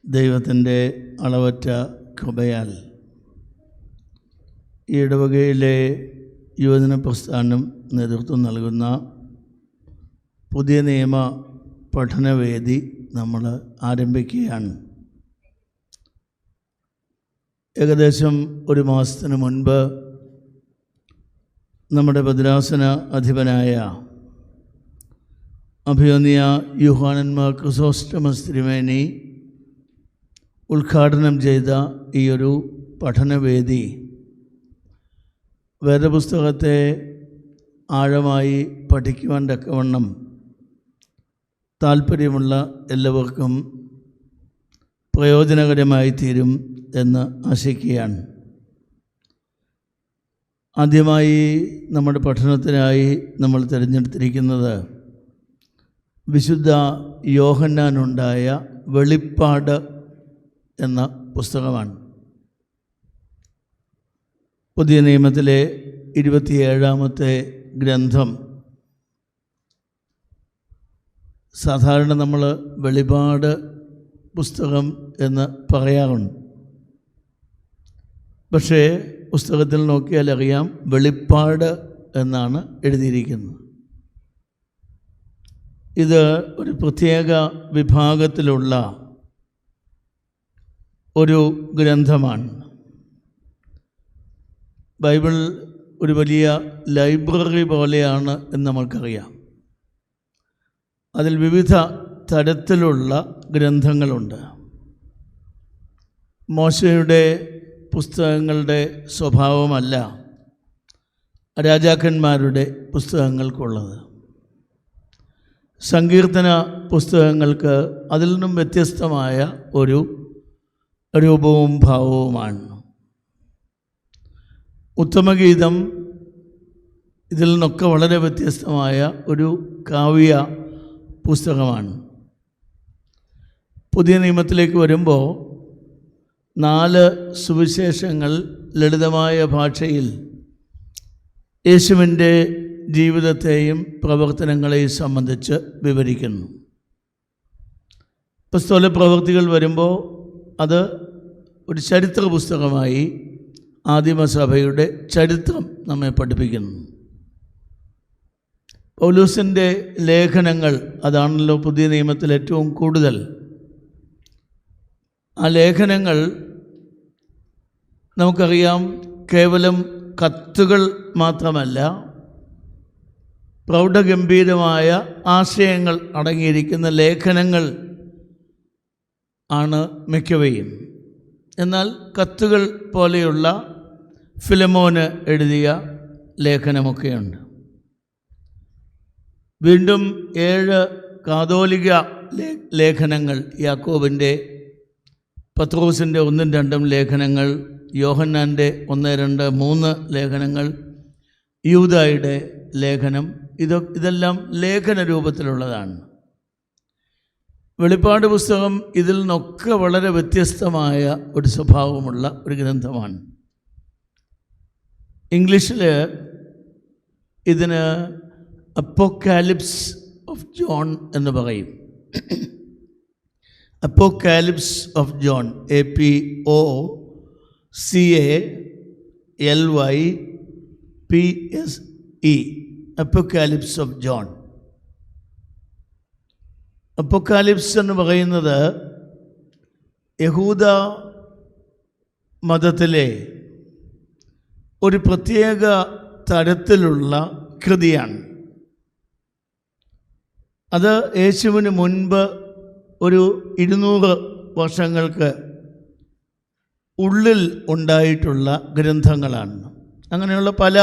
ദൈവത്തിൻ്റെ അളവറ്റ കൃപയാൽ ഈ ഇടവകയിലെ യുവജന പ്രസ്ഥാനം നേതൃത്വം നൽകുന്ന പുതിയ നിയമ പഠനവേദി നമ്മൾ ആരംഭിക്കുകയാണ്. ഏകദേശം ഒരു മാസത്തിന് മുൻപ് നമ്മുടെ ഭദ്രാസന അധിപനായ അഭിവന്യ യോഹന്നാൻ മാർ ക്രിസോസ്റ്റമസ് തിരുമേനി ഉദ്ഘാടനം ചെയ്ത ഈയൊരു പഠനവേദി വേദപുസ്തകത്തെ ആഴമായി പഠിക്കുവാൻ തക്കവണ്ണം താല്പര്യമുള്ള എല്ലാവർക്കും പ്രയോജനകരമായി തീരും എന്ന് ആശിക്കുകയാണ്. ആദ്യമായി നമ്മുടെ പഠനത്തിനായി നമ്മൾ തിരഞ്ഞെടുത്തിരിക്കുന്നത് വിശുദ്ധ യോഹന്നാനുണ്ടായ വെളിപ്പാട് എന്ന പുസ്തകമാണ്. പുതിയ നിയമത്തിലെ 27ാമത്തെ ഗ്രന്ഥം. സാധാരണ നമ്മൾ വെളിപാട് പുസ്തകം എന്ന് പറയാറുണ്ട്. പക്ഷേ പുസ്തകത്തിൽ നോക്കിയാൽ അറിയാം വെളിപ്പാട് എന്നാണ് എഴുതിയിരിക്കുന്നത്. ഇത് ഒരു പ്രത്യേക വിഭാഗത്തിലുള്ള ഒരു ഗ്രന്ഥമാണ്. ബൈബിൾ ഒരു വലിയ ലൈബ്രറി പോലെയാണ് എന്ന് നമുക്കറിയാം. അതിൽ വിവിധ തരത്തിലുള്ള ഗ്രന്ഥങ്ങളുണ്ട്. മോശയുടെ പുസ്തകങ്ങളുടെ സ്വഭാവമല്ല രാജാക്കന്മാരുടെ പുസ്തകങ്ങൾക്കുള്ളത്. സങ്കീർത്തന പുസ്തകങ്ങൾക്ക് അതിൽ നിന്നും വ്യത്യസ്തമായ ഒരു രൂപവും ഭാവവുമാണ്. ഉത്തമഗീതം ഇതിൽ നിന്നൊക്കെ വളരെ വ്യത്യസ്തമായ ഒരു കാവ്യ പുസ്തകമാണ്. പുതിയ നിയമത്തിലേക്ക് വരുമ്പോൾ 4 സുവിശേഷങ്ങൾ ലളിതമായ ഭാഷയിൽ യേശുവിൻ്റെ ജീവിതത്തെയും പ്രവർത്തനങ്ങളെയും സംബന്ധിച്ച് വിവരിക്കുന്നു. അപ്പോസ്തല പ്രവൃത്തികൾ വരുമ്പോൾ അത് ഒരു ചരിത്ര പുസ്തകമായി ആദിമസഭയുടെ ചരിത്രം നമ്മെ പഠിപ്പിക്കുന്നു. പൗലോസിൻ്റെ ലേഖനങ്ങൾ അതാണല്ലോ പുതിയ നിയമത്തിൽ ഏറ്റവും കൂടുതൽ. ആ ലേഖനങ്ങൾ നമുക്കറിയാം കേവലം കത്തുകൾ മാത്രമല്ല, പ്രൗഢഗംഭീരമായ ആശയങ്ങൾ അടങ്ങിയിരിക്കുന്ന ലേഖനങ്ങൾ ആണ് മിക്കവയും. എന്നാൽ കത്തുകൾ പോലെയുള്ള ഫിലമോന് എഴുതിയ ലേഖനമൊക്കെയുണ്ട്. വീണ്ടും 7 കാതോലിക ലേഖനങ്ങൾ, യാക്കോബിൻ്റെ, പത്രോസിൻ്റെ 1ഉം 2ഉം ലേഖനങ്ങൾ, യോഹന്നാൻ്റെ 1, 2, 3 ലേഖനങ്ങൾ, യൂദായുടെ ലേഖനം, ഇതെല്ലാം ലേഖന രൂപത്തിലുള്ളതാണ്. വെളിപ്പാട് പുസ്തകം ഇതിൽ നിന്നൊക്കെ വളരെ വ്യത്യസ്തമായ ഒരു സ്വഭാവമുള്ള ഒരു ഗ്രന്ഥമാണ്. ഇംഗ്ലീഷിൽ ഇതിന് അപ്പോക്കാലിപ്സ് ഓഫ് ജോൺ എന്ന് പറയും. Apocalypse of John, APOCALYPSE, apocalypse of John. Apocalypse എന്ന് പറയുന്നത് യഹൂദ മതത്തിലെ ഒരു പ്രത്യേക തരത്തിലുള്ള കൃതിയാണ്. അത് യേശുവിന് മുൻപ് ഒരു 200 വർഷങ്ങൾക്ക് ഉള്ളിൽ ഉണ്ടായിട്ടുള്ള ഗ്രന്ഥങ്ങളാണ്. അങ്ങനെയുള്ള പല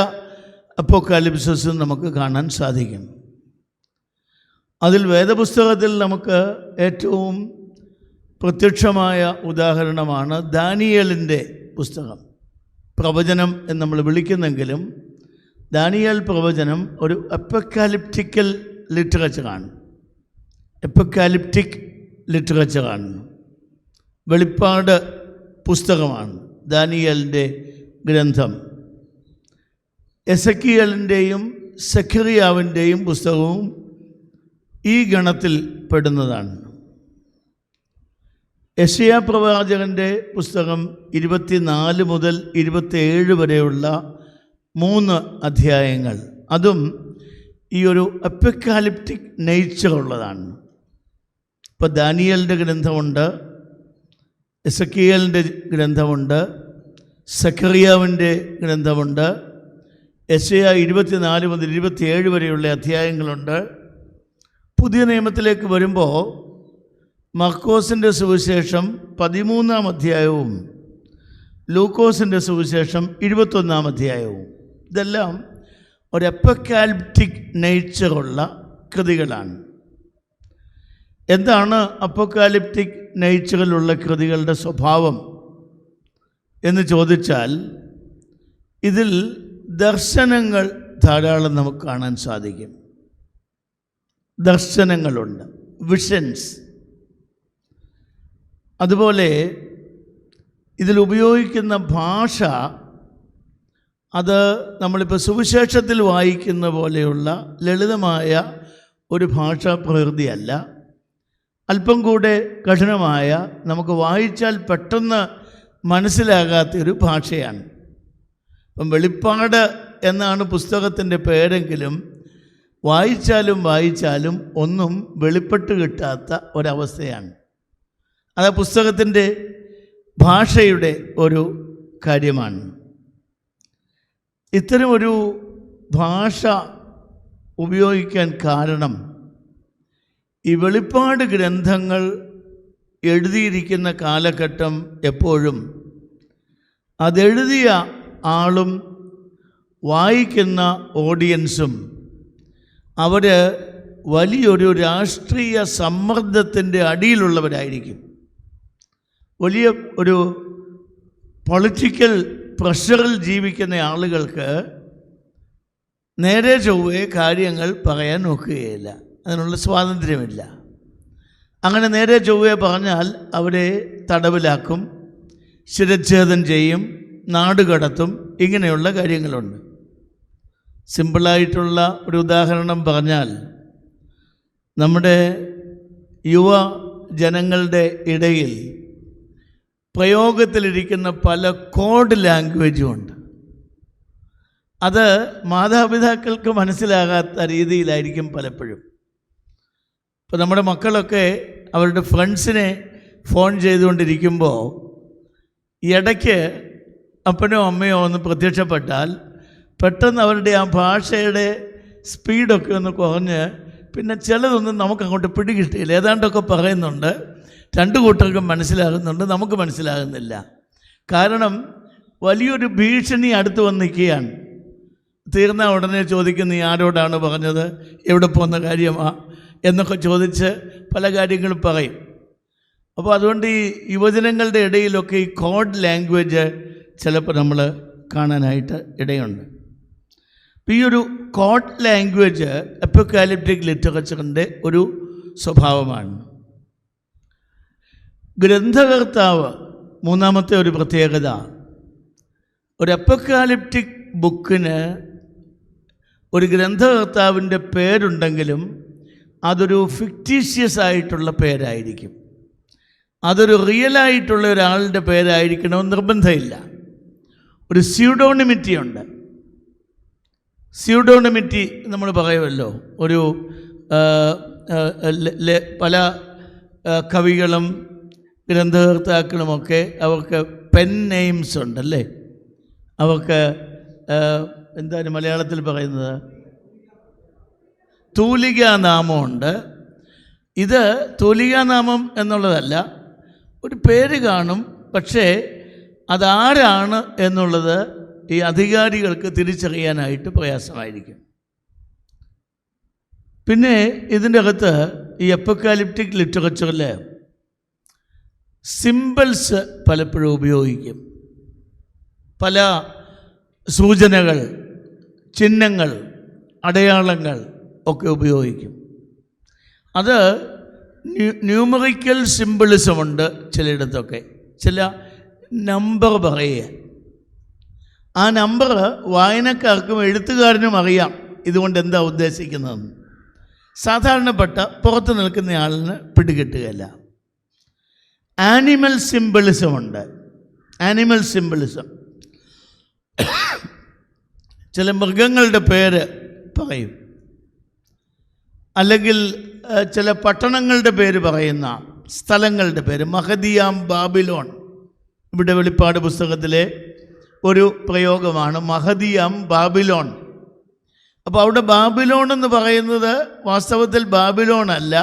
അപ്പോക്കാലിപ്സസും നമുക്ക് കാണാൻ സാധിക്കും. അതിൽ വേദപുസ്തകത്തിൽ നമുക്ക് ഏറ്റവും പ്രത്യക്ഷമായ ഉദാഹരണമാണ് ദാനിയേലിൻ്റെ പുസ്തകം. പ്രവചനം എന്ന് നമ്മൾ വിളിക്കുന്നെങ്കിലും ദാനിയേൽ പ്രവചനം ഒരു അപ്പോക്കാലിപ്റ്റിക്കൽ ലിറ്ററേച്ചറാണ്. എപ്പോക്കാലിപ്റ്റിക് ലിറ്ററേച്ചറാണ്. വെളിപ്പാട് പുസ്തകമാണ് ദാനിയേലിൻ്റെ ഗ്രന്ഥം. എസക്കിയേലിൻ്റെയും സെഖറിയാവിൻ്റെയും പുസ്തകവും ഈ ഗണത്തിൽ പെടുന്നതാണ്. യെശയ്യാ പ്രവാചകൻ്റെ പുസ്തകം 24 മുതൽ 27 വരെയുള്ള 3 അധ്യായങ്ങൾ, അതും ഈ ഒരു അപ്പക്കാലിപ്റ്റിക് നേച്ചർ ഉള്ളതാണ്. ഇപ്പോൾ ദാനിയേലിൻ്റെ ഗ്രന്ഥമുണ്ട്, എസെക്കിയേലിൻ്റെ ഗ്രന്ഥമുണ്ട്, സക്കറിയാവിൻ്റെ ഗ്രന്ഥമുണ്ട്, യെശയ്യാ 24 മുതൽ 27 വരെയുള്ള അധ്യായങ്ങളുണ്ട്. പുതിയ നിയമത്തിലേക്ക് വരുമ്പോൾ മർക്കോസിൻ്റെ സുവിശേഷം 13-ാം അധ്യായവും ലൂക്കോസിൻ്റെ സുവിശേഷം 21-ാം അധ്യായവും, ഇതെല്ലാം ഒരു അപ്പക്കാലിപ്റ്റിക് നേച്ചറുള്ള കൃതികളാണ്. എന്താണ് അപ്പോക്കാലിപ്റ്റിക് നേച്ചറിലുള്ള കൃതികളുടെ സ്വഭാവം എന്ന് ചോദിച്ചാൽ, ഇതിൽ ദർശനങ്ങൾ ധാരാളം നമുക്ക് കാണാൻ സാധിക്കും. ദർശനങ്ങളുണ്ട്, വിഷൻസ്. അതുപോലെ ഇതിലുപയോഗിക്കുന്ന ഭാഷ, അത് നമ്മളിപ്പോൾ സുവിശേഷത്തിൽ വായിക്കുന്ന പോലെയുള്ള ലളിതമായ ഒരു ഭാഷാ പ്രകൃതിയല്ല. അല്പം കൂടെ കഠിനമായ, നമുക്ക് വായിച്ചാൽ പെട്ടെന്ന് മനസ്സിലാകാത്തൊരു ഭാഷയാണ്. ഇപ്പം വെളിപ്പാട് എന്നാണ് പുസ്തകത്തിൻ്റെ പേരെങ്കിലും വായിച്ചാലും ഒന്നും വെളിപ്പെട്ട് കിട്ടാത്ത ഒരവസ്ഥയാണ്. അത് പുസ്തകത്തിൻ്റെ ഭാഷയുടെ ഒരു കാര്യമാണ്. ഇത്തരമൊരു ഭാഷ ഉപയോഗിക്കാൻ കാരണം, ഈ വെളിപ്പാട് ഗ്രന്ഥങ്ങൾ എഴുതിയിരിക്കുന്ന കാലഘട്ടം എപ്പോഴും അതെഴുതിയ ആളും വായിക്കുന്ന ഓഡിയൻസും അവർ വലിയൊരു രാഷ്ട്രീയ സമ്മർദ്ദത്തിൻ്റെ അടിയിലുള്ളവരായിരിക്കും. വലിയ ഒരു പൊളിറ്റിക്കൽ പ്രഷറിൽ ജീവിക്കുന്ന ആളുകൾക്ക് നേരെ ചൊവ്വേ കാര്യങ്ങൾ പറയാൻ നോക്കുകയില്ല, അതിനുള്ള സ്വാതന്ത്ര്യമില്ല. അങ്ങനെ നേരെ ചൊവ്വേ പറഞ്ഞാൽ അവരെ തടവിലാക്കും, ശിരച്ഛേദം ചെയ്യും, നാടുകടത്തും, ഇങ്ങനെയുള്ള കാര്യങ്ങളുണ്ട്. സിമ്പിളായിട്ടുള്ള ഒരു ഉദാഹരണം പറഞ്ഞാൽ, നമ്മുടെ യുവ ജനങ്ങളുടെ ഇടയിൽ പ്രയോഗത്തിലിരിക്കുന്ന പല കോഡ് ലാംഗ്വേജും ഉണ്ട്. അത് മാതാപിതാക്കൾക്ക് മനസ്സിലാകാത്ത രീതിയിലായിരിക്കും പലപ്പോഴും. ഇപ്പോൾ നമ്മുടെ മക്കളൊക്കെ അവരുടെ ഫ്രണ്ട്സിനെ ഫോൺ ചെയ്തുകൊണ്ടിരിക്കുമ്പോൾ ഇടയ്ക്ക് അപ്പനോ അമ്മയോ ഒന്ന് പ്രത്യക്ഷപ്പെട്ടാൽ പെട്ടെന്ന് അവരുടെ ആ ഭാഷയുടെ സ്പീഡൊക്കെ ഒന്ന് കുറഞ്ഞ്, പിന്നെ ചിലതൊന്നും നമുക്കങ്ങോട്ട് പിടികിട്ടിയില്ല. ഏതാണ്ടൊക്കെ പറയുന്നുണ്ട്, രണ്ടു കൂട്ടർക്കും മനസ്സിലാകുന്നുണ്ട്, നമുക്ക് മനസ്സിലാകുന്നില്ല. കാരണം വലിയൊരു ഭീഷണി അടുത്ത് വന്ന് നിൽക്കുകയാണ്. തീർന്ന ഉടനെ ചോദിക്കും, നീ ആരോടാണ് പറഞ്ഞത്, എവിടെ പോകുന്ന കാര്യമാ എന്നൊക്കെ ചോദിച്ച് പല കാര്യങ്ങളും പറയും. അപ്പോൾ അതുകൊണ്ട് ഈ യുവജനങ്ങളുടെ ഇടയിലൊക്കെ ഈ കോഡ് ലാംഗ്വേജ് ചിലപ്പോൾ നമ്മൾ കാണാനായിട്ട് ഇടയുണ്ട്. ഈ ഒരു കോഡ് ലാംഗ്വേജ് അപ്പോക്കാലിപ്റ്റിക് ലിറ്ററേച്ചറിൻ്റെ ഒരു സ്വഭാവമാണ്. ഗ്രന്ഥകർത്താവ്, മൂന്നാമത്തെ ഒരു പ്രത്യേകത, ഒരു അപ്പോക്കാലിപ്റ്റിക് ബുക്കിന് ഒരു ഗ്രന്ഥകർത്താവിൻ്റെ പേരുണ്ടെങ്കിലും അതൊരു ഫിക്റ്റീഷ്യസ് ആയിട്ടുള്ള പേരായിരിക്കും. അതൊരു റിയലായിട്ടുള്ള ഒരാളുടെ പേരായിരിക്കണമെന്ന് നിർബന്ധമില്ല. ഒരു സ്യൂഡോണിമിറ്റി ഉണ്ട്. സ്യൂഡോണിമിറ്റി നമ്മൾ പറയുമല്ലോ, ഒരു പല കവികളും ഗ്രന്ഥകർത്താക്കളുമൊക്കെ അവർക്ക് പെൻ നെയിംസ് ഉണ്ടല്ലേ, അവർക്ക് എന്താണ് മലയാളത്തിൽ പറയുന്നത്, തൂലികാനാമമുണ്ട്. ഇത് തൂലികാനാമം എന്നുള്ളതല്ല, ഒരു പേര് കാണും, പക്ഷേ അതാരാണ് എന്നുള്ളത് ഈ അധികാരികൾക്ക് തിരിച്ചറിയാനായിട്ട് പ്രയാസമായിരിക്കും. പിന്നെ ഇതിൻ്റെ അകത്ത് ഈ അപ്പോക്കാലിപ്റ്റിക് ലിറ്ററേച്ചറിൽ സിംബൽസ് പലപ്പോഴും ഉപയോഗിക്കും. പല സൂചനകൾ, ചിഹ്നങ്ങൾ, അടയാളങ്ങൾ ഒക്കെ ഉപയോഗിക്കും. അത് ന്യൂമറിക്കൽ സിംബിളിസമുണ്ട് ചിലയിടത്തൊക്കെ. ചില നമ്പർ പറയുക, ആ നമ്പർ വായനക്കാർക്കും എഴുത്തുകാരനും അറിയാം ഇതുകൊണ്ട് എന്താ ഉദ്ദേശിക്കുന്നതെന്ന്. സാധാരണപ്പെട്ട പുറത്ത് നിൽക്കുന്ന ആളിന് പിടികിട്ടുകയില്ല. ആനിമൽ സിംബിളിസമുണ്ട്. ആനിമൽ സിംബിളിസം, ചില മൃഗങ്ങളുടെ പേര് പറയും, അല്ലെങ്കിൽ ചില പട്ടണങ്ങളുടെ പേര് പറയുന്ന സ്ഥലങ്ങളുടെ പേര്. മഹദിയാം ബാബിലോൺ ഇവിടെ വെളിപ്പാട് പുസ്തകത്തിലെ ഒരു പ്രയോഗമാണ്, മഹദിയാം ബാബിലോൺ. അപ്പോൾ അവിടെ ബാബിലോൺ എന്ന് പറയുന്നത് വാസ്തവത്തിൽ ബാബിലോൺ അല്ല,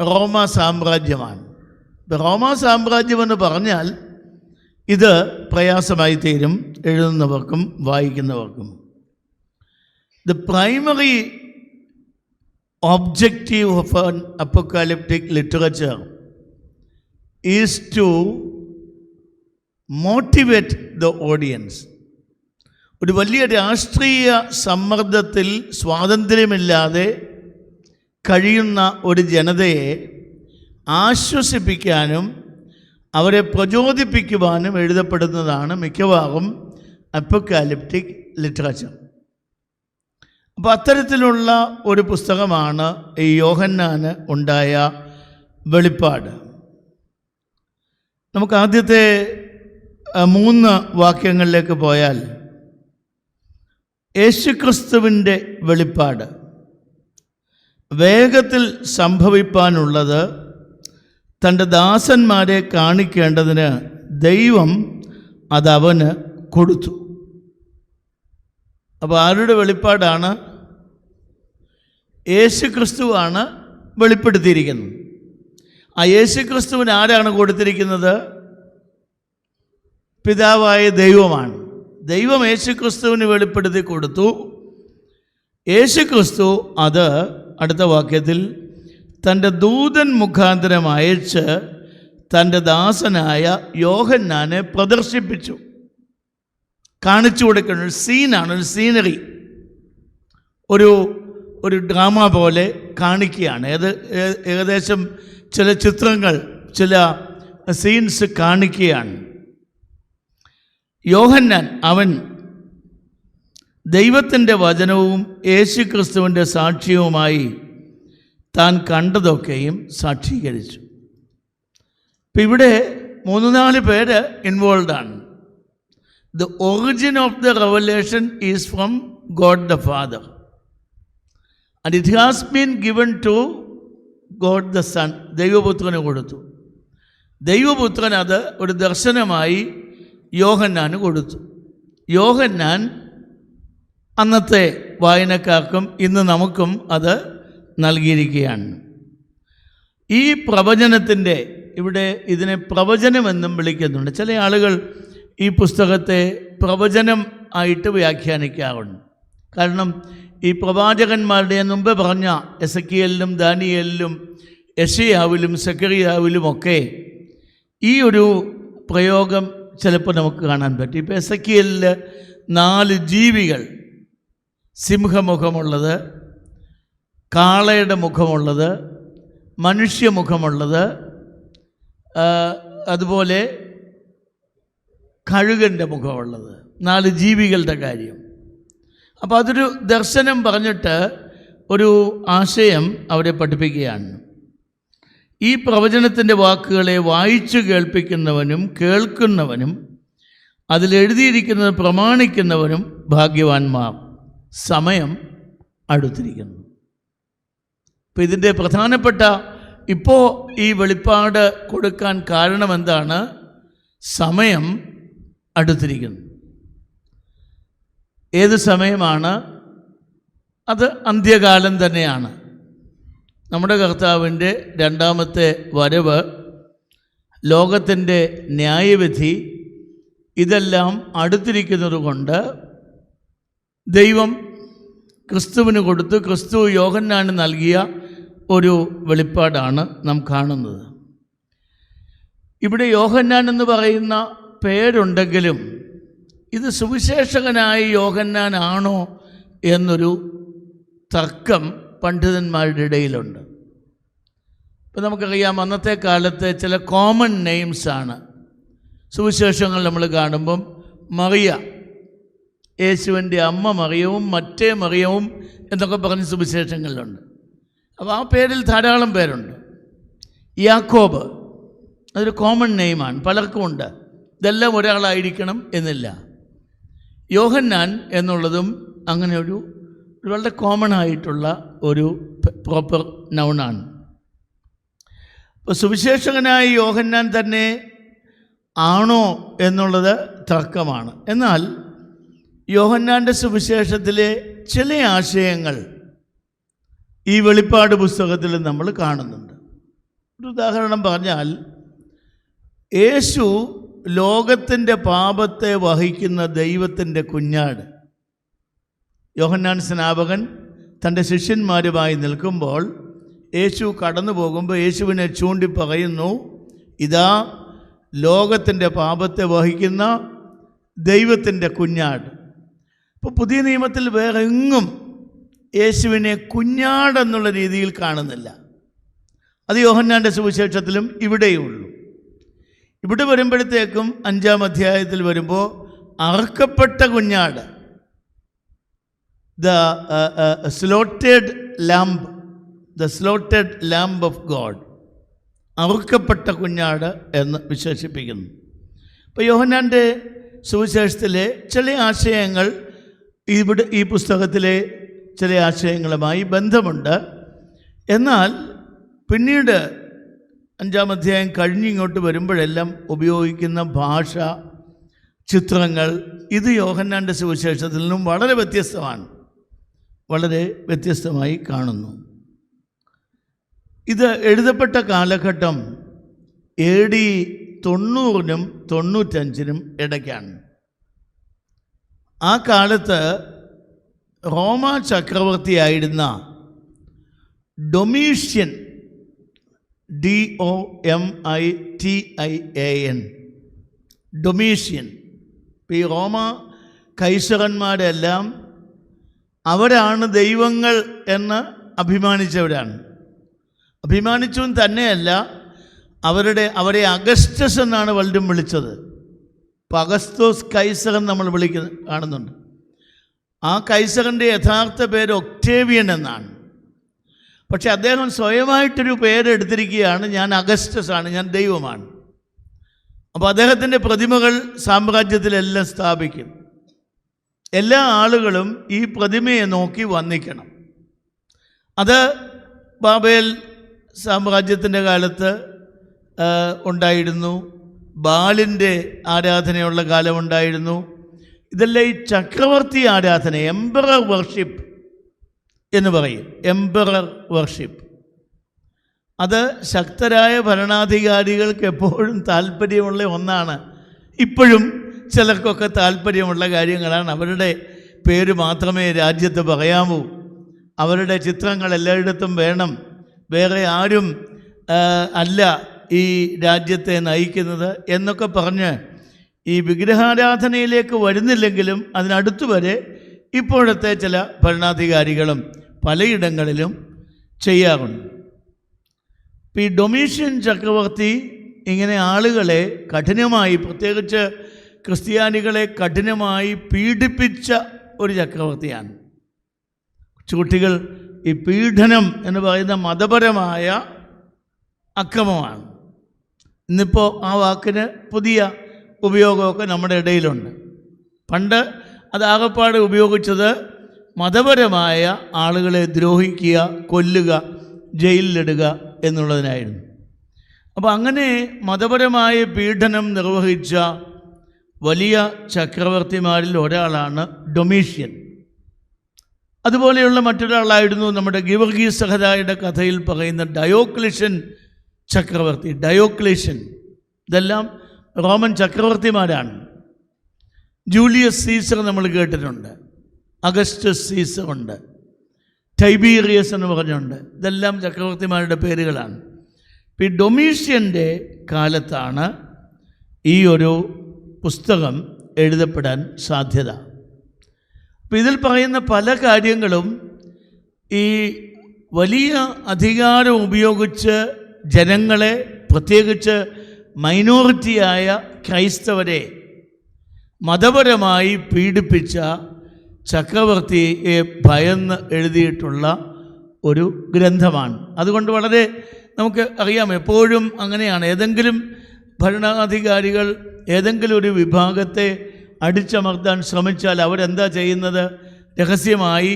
റോമ സാമ്രാജ്യമാണ്. റോമ സാമ്രാജ്യം എന്ന് പറഞ്ഞാൽ ഇത് പ്രയാസമായി തീരും എഴുതുന്നവർക്കും വായിക്കുന്നവർക്കും. The primary objective of an apocalyptic literature is to motivate the audience. ഒരു വലിയ രാഷ്ട്രീയ സമ്മർദ്ദത്തിൽ സ്വാതന്ത്ര്യമില്ലാതെ കഴിയുന്ന ഒരു ജനതയെ ആശ്വസിപ്പിക്കാനും അവരെ പ്രചോദിപ്പിക്കുവാനും എഴുതപ്പെടുന്നതാണ് മിക്കവാറും അപ്പോക്കാലിപ്റ്റിക് ലിറ്ററേച്ചർ. അപ്പോൾ അത്തരത്തിലുള്ള ഒരു പുസ്തകമാണ് ഈ യോഹന്നാന് ഉണ്ടായ വെളിപ്പാട്. നമുക്ക് ആദ്യത്തെ 3 വാക്യങ്ങളിലേക്ക് പോയാൽ, യേശുക്രിസ്തുവിൻ്റെ വെളിപ്പാട്. വേഗത്തിൽ സംഭവിപ്പാനുള്ളത് തൻ്റെ ദാസന്മാരെ കാണിക്കേണ്ടതിന് ദൈവം അതവന് കൊടുത്തു. അപ്പോൾ ആരുടെ വെളിപ്പാടാണ്? യേശുക്രിസ്തുവാണ് വെളിപ്പെടുത്തിയിരിക്കുന്നത്. ആ യേശുക്രിസ്തുവിന് ആരാണ് കൊടുത്തിരിക്കുന്നത്? പിതാവായ ദൈവമാണ്. ദൈവം യേശുക്രിസ്തുവിന് വെളിപ്പെടുത്തി കൊടുത്തു. യേശുക്രിസ്തു അത് അടുത്ത വാക്യത്തിൽ തൻ്റെ ദൂതൻ മുഖാന്തരം അയച്ച് തൻ്റെ ദാസനായ യോഹന്നാനെ പ്രദർശിപ്പിച്ചു, കാണിച്ചു കൊടുക്കുന്ന ഒരു സീനാണ്, ഒരു സീനറി, ഒരു ഡ്രാമ പോലെ കാണിക്കുകയാണ്. ഏകദേശം ചില ചിത്രങ്ങൾ, ചില സീൻസ് കാണിക്കുകയാണ്. യോഹന്നാൻ അവൻ ദൈവത്തിൻ്റെ വചനവും യേശുക്രിസ്തുവിൻ്റെ സാക്ഷ്യവുമായി താൻ കണ്ടതൊക്കെയും സാക്ഷീകരിച്ചു. ഇപ്പം ഇവിടെ 3-4 പേര് ഇൻവോൾവാണ്. The origin of the revelation is from God the Father, and it has been given to God the Son. ദൈവപുത്രന് കൊടുത്തു. ദൈവപുത്രൻ അത് ഒരു ദർശനമായി യോഹന്നാന് കൊടുത്തു. യോഹന്നാൻ അന്നത്തെ വായനക്കാർക്കും ഇന്ന് നമുക്കും അത് നൽകിയിരിക്കുകയാണ്. ഈ പ്രവചനത്തിൻ്റെ, ഇവിടെ ഇതിനെ പ്രവചനമെന്നും വിളിക്കുന്നുണ്ട്. ചില ആളുകൾ ഈ പുസ്തകത്തെ പ്രവചനം ആയിട്ട് വ്യാഖ്യാനിക്കാറുണ്ട്. കാരണം ഈ പ്രവാചകന്മാരുടെ മുമ്പ് പറഞ്ഞ എസക്കിയേലിലും ദാനിയേലിലും യെശയ്യാവിലും സെക്കറിയാവിലുമൊക്കെ ഈ ഒരു പ്രയോഗം ചിലപ്പോൾ നമുക്ക് കാണാൻ പറ്റും. ഇപ്പോൾ എസക്കിയേലിൽ 4 ജീവികൾ, സിംഹമുഖമുള്ളത്, കാളയുടെ മുഖമുള്ളത്, മനുഷ്യമുഖമുള്ളത്, അതുപോലെ കഴുകൻ്റെ മുഖമുള്ളത്, 4 ജീവികളുടെ കാര്യം. അപ്പോൾ അതൊരു ദർശനം പറഞ്ഞിട്ട് ഒരു ആശയം അവരെ പഠിപ്പിക്കുകയാണ്. ഈ പ്രവചനത്തിൻ്റെ വാക്കുകളെ വായിച്ചു കേൾപ്പിക്കുന്നവനും കേൾക്കുന്നവനും അതിലെഴുതിയിരിക്കുന്നത് പ്രമാണിക്കുന്നവനും ഭാഗ്യവാന്മാർ, സമയം അടുത്തിരിക്കുന്നു. അപ്പോൾ ഇതിൻ്റെ പ്രധാനപ്പെട്ട ഇപ്പോൾ ഈ വെളിപ്പാട് കൊടുക്കാൻ കാരണം എന്താണ്? സമയം അടുത്തിരിക്കുന്നു. ഏത് സമയമാണ്? അത് അന്ത്യകാലം തന്നെയാണ്. നമ്മുടെ കർത്താവിൻ്റെ 2ാമത്തെ വരവ്, ലോകത്തിൻ്റെ ന്യായവിധി, ഇതെല്ലാം അടുത്തിരിക്കുന്നത് കൊണ്ട് ദൈവം ക്രിസ്തുവിന് കൊടുത്തു, ക്രിസ്തു യോഹന്നാന് നൽകിയ ഒരു വെളിപ്പാടാണ് നാം കാണുന്നത്. ഇവിടെ യോഹന്നാൻ എന്ന് പറയുന്ന പേരുണ്ടെങ്കിലും ഇത് സുവിശേഷകനായ യോഹന്നാനാണോ എന്നൊരു തർക്കം പണ്ഡിതന്മാരുടെ ഇടയിലുണ്ട്. ഇപ്പം നമുക്കറിയാം, അന്നത്തെ കാലത്തെ ചില കോമൺ നെയിംസാണ് സുവിശേഷങ്ങൾ നമ്മൾ കാണുമ്പം. മറിയ, യേശുവിൻ്റെ അമ്മ മറിയവും മറ്റേ മറിയവും എന്നൊക്കെ പറഞ്ഞ് സുവിശേഷങ്ങളിലുണ്ട്. അപ്പോൾ ആ പേരിൽ ധാരാളം പേരുണ്ട്. യാക്കോബ്, അതൊരു കോമൺ നെയിമാണ്, പലർക്കും ഉണ്ട്. ഇതെല്ലാം ഒരാളായിരിക്കണം എന്നില്ല. യോഹന്നാൻ എന്നുള്ളതും അങ്ങനെ ഒരു വളരെ കോമൺ ആയിട്ടുള്ള ഒരു പ്രോപ്പർ നൗണാണ്. ഇപ്പോൾ സുവിശേഷകനായ യോഹന്നാൻ തന്നെ ആണോ എന്നുള്ളത് തർക്കമാണ്. എന്നാൽ യോഹന്നാൻ്റെ സുവിശേഷത്തിലെ ചില ആശയങ്ങൾ ഈ വെളിപ്പാട് പുസ്തകത്തിൽ നമ്മൾ കാണുന്നുണ്ട്. ഒരു ഉദാഹരണം പറഞ്ഞാൽ, യേശു ലോകത്തിൻ്റെ പാപത്തെ വഹിക്കുന്ന ദൈവത്തിൻ്റെ കുഞ്ഞാട്. യോഹന്നാൻ സ്നാപകൻ തൻ്റെ ശിഷ്യന്മാരുമായി നിൽക്കുമ്പോൾ യേശു കടന്നു പോകുമ്പോൾ യേശുവിനെ ചൂണ്ടി പറയുന്നു, ഇതാ ലോകത്തിൻ്റെ പാപത്തെ വഹിക്കുന്ന ദൈവത്തിൻ്റെ കുഞ്ഞാട്. ഇപ്പോൾ പുതിയ നിയമത്തിൽ വേറെ എങ്ങും യേശുവിനെ കുഞ്ഞാടെന്നുള്ള രീതിയിൽ കാണുന്നില്ല. അത് യോഹന്നാൻ്റെ സുവിശേഷത്തിലും ഇവിടെയുള്ളൂ. ഇവിടെ വരുമ്പോഴത്തേക്കും 5-ാം അധ്യായത്തിൽ വരുമ്പോൾ അറുക്കപ്പെട്ട കുഞ്ഞാട്, the slaughtered lamb of God, അറുക്കപ്പെട്ട കുഞ്ഞാട് എന്ന് വിശേഷിപ്പിക്കുന്നു. ഇപ്പോൾ യോഹന്നാൻ്റെ സുവിശേഷത്തിലെ ചില ആശയങ്ങൾ ഈ പുസ്തകത്തിലെ ചില ആശയങ്ങളുമായി ബന്ധമുണ്ട്. എന്നാൽ പിന്നീട് 5-ാം അധ്യായം കഴിഞ്ഞിങ്ങോട്ട് വരുമ്പോഴെല്ലാം ഉപയോഗിക്കുന്ന ഭാഷ, ചിത്രങ്ങൾ, ഇത് യോഹന്നാൻ്റെ സുവിശേഷത്തിൽ നിന്നും വളരെ വ്യത്യസ്തമാണ്, വളരെ വ്യത്യസ്തമായി കാണുന്നു. ഇത് എഴുതപ്പെട്ട കാലഘട്ടം AD 90-നും 95-നും ഇടയ്ക്കാണ്. ആ കാലത്ത് റോമ ചക്രവർത്തിയായിരുന്ന ഡൊമീഷ്യൻ, DOMITIAN, ഡൊമീഷ്യൻ. ഈ റോമ കൈസറന്മാരെല്ലാം അവരാണ് ദൈവങ്ങൾ എന്ന് അഭിമാനിച്ചവരാണ്. അഭിമാനിച്ചും തന്നെയല്ല, അവരെ അഗസ്റ്റസ് എന്നാണ് പലരും വിളിച്ചത്. ഇപ്പോൾ അഗസ്തോസ് കൈസർ നമ്മൾ കാണുന്നുണ്ട്. ആ കൈസറിൻ്റെ യഥാർത്ഥ പേര് ഒക്ടേവിയൻ എന്നാണ്. പക്ഷെ അദ്ദേഹം സ്വയമായിട്ടൊരു പേരെടുത്തിരിക്കുകയാണ്, ഞാൻ അഗസ്റ്റസ് ആണ്, ഞാൻ ദൈവമാണ്. അപ്പോൾ അദ്ദേഹത്തിൻ്റെ പ്രതിമകൾ സാമ്രാജ്യത്തിലെല്ലാം സ്ഥാപിക്കും. എല്ലാ ആളുകളും ഈ പ്രതിമയെ നോക്കി വന്ദിക്കണം. അത് ബാബേൽ സാമ്രാജ്യത്തിൻ്റെ കാലത്ത് ഉണ്ടായിരുന്നു. ബാലിൻ്റെ ആരാധനയുള്ള കാലമുണ്ടായിരുന്നു. ഇതെല്ലാം ഈ ചക്രവർത്തി ആരാധന, എംപറർ വർഷിപ്പ് എന്ന് പറയും. എംപറർ വർഷിപ്പ് അത് ശക്തരായ ഭരണാധികാരികൾക്ക് എപ്പോഴും താല്പര്യമുള്ള ഒന്നാണ്. ഇപ്പോഴും ചിലർക്കൊക്കെ താല്പര്യമുള്ള കാര്യങ്ങളാണ്. അവരുടെ പേര് മാത്രമേ രാജ്യത്ത് പറയാമൂ, അവരുടെ ചിത്രങ്ങൾ എല്ലായിടത്തും വേണം, വേറെ ആരും അല്ല ഈ രാജ്യത്തെ നയിക്കുന്നത് എന്നൊക്കെ പറഞ്ഞ് ഈ വിഗ്രഹാരാധനയിലേക്ക് വരുന്നില്ലെങ്കിലും അതിനടുത്ത് വരെ ഇപ്പോഴത്തെ ചില ഭരണാധികാരികളും പലയിടങ്ങളിലും ചെയ്യാറുണ്ട്. ഈ ഡൊമീഷ്യൻ ചക്രവർത്തി ഇങ്ങനെ ആളുകളെ കഠിനമായി, പ്രത്യേകിച്ച് ക്രിസ്ത്യാനികളെ കഠിനമായി പീഡിപ്പിച്ച ഒരു ചക്രവർത്തിയാണ്. കുട്ടികൾ, ഈ പീഡനം എന്ന് പറയുന്ന മതപരമായ അക്രമമാണ്. ഇന്നിപ്പോൾ ആ വാക്കിന് പുതിയ ഉപയോഗമൊക്കെ നമ്മുടെ ഇടയിലുണ്ട്. പണ്ട് അതാകപ്പാട് ഉപയോഗിച്ചത് മതപരമായ ആളുകളെ ദ്രോഹിക്കുക, കൊല്ലുക, ജയിലിലിടുക എന്നുള്ളതിനായിരുന്നു. അപ്പോൾ അങ്ങനെ മതപരമായ പീഡനം നിർവഹിച്ച വലിയ ചക്രവർത്തിമാരിൽ ഒരാളാണ് ഡൊമീഷ്യൻ. അതുപോലെയുള്ള മറ്റൊരാളായിരുന്നു നമ്മുടെ ഗീവർഗീസ് സഹദായുടെ കഥയിൽ പറയുന്ന ഡയോക്ലിഷ്യൻ ചക്രവർത്തി. ഡയോക്ലിഷ്യൻ, ഇതെല്ലാം റോമൻ ചക്രവർത്തിമാരാണ്. ജൂലിയസ് സീസർ നമ്മൾ കേട്ടിട്ടുണ്ട്, അഗസ്റ്റസ് സീസർ ഉണ്ട്, ടൈബീറിയസ് എന്ന് പറഞ്ഞുണ്ട്. ഇതെല്ലാം ചക്രവർത്തിമാരുടെ പേരുകളാണ്. ഈ ഡൊമീഷ്യൻ്റെ കാലത്താണ് ഈ ഒരു പുസ്തകം എഴുതപ്പെടാൻ സാധ്യത. അപ്പോൾ ഇതിൽ പറയുന്ന പല കാര്യങ്ങളും ഈ വലിയ അധികാരം ഉപയോഗിച്ച് ജനങ്ങളെ, പ്രത്യേകിച്ച് മൈനോറിറ്റിയായ ക്രൈസ്തവരെ മതപരമായി പീഡിപ്പിച്ച ചക്രവർത്തിയെ ഭയന്ന് എഴുതിയിട്ടുള്ള ഒരു ഗ്രന്ഥമാണ്. അതുകൊണ്ട് വളരെ നമുക്ക് അറിയാം, എപ്പോഴും അങ്ങനെയാണ്. ഏതെങ്കിലും ഭരണാധികാരികൾ ഏതെങ്കിലും ഒരു വിഭാഗത്തെ അടിച്ചമർത്താൻ ശ്രമിച്ചാൽ അവരെന്താ ചെയ്യുന്നത്? രഹസ്യമായി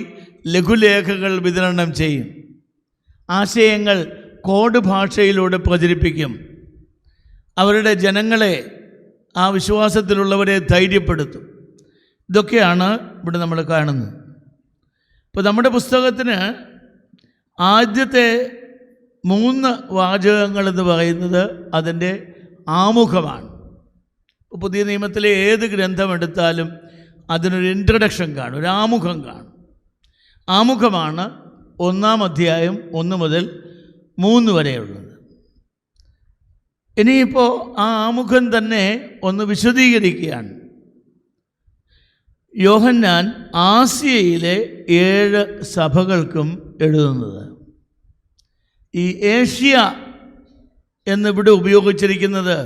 ലഘുലേഖകൾ വിതരണം ചെയ്യും, ആശയങ്ങൾ കോഡ് ഭാഷയിലൂടെ പ്രചരിപ്പിക്കും, അവരുടെ ജനങ്ങളെ, ആ വിശ്വാസത്തിലുള്ളവരെ ധൈര്യപ്പെടുത്തും. ഇതൊക്കെയാണ് ഇവിടെ നമ്മൾ കാണുന്നത്. ഇപ്പോൾ നമ്മുടെ പുസ്തകത്തിന് ആദ്യത്തെ 3 വാചകങ്ങളെന്ന് പറയുന്നത് അതിൻ്റെ ആമുഖമാണ്. പുതിയ നിയമത്തിലെ ഏത് ഗ്രന്ഥമെടുത്താലും അതിനൊരു ഇൻട്രഡക്ഷൻ കാണും, ഒരു ആമുഖം കാണും. ആമുഖമാണ് 1-ാം അധ്യായം 1 മുതൽ 3 വരെയുള്ളത്. ഇനിയിപ്പോൾ ആ ആമുഖം തന്നെ ഒന്ന് വിശദീകരിക്കുകയാണ്. യോഹന്നാൻ ആസിയയിലെ 7 സഭകൾക്കും എഴുതുന്നത്. ഈ ഏഷ്യ എന്നിവിടെ ഉപയോഗിച്ചിരിക്കുന്നത്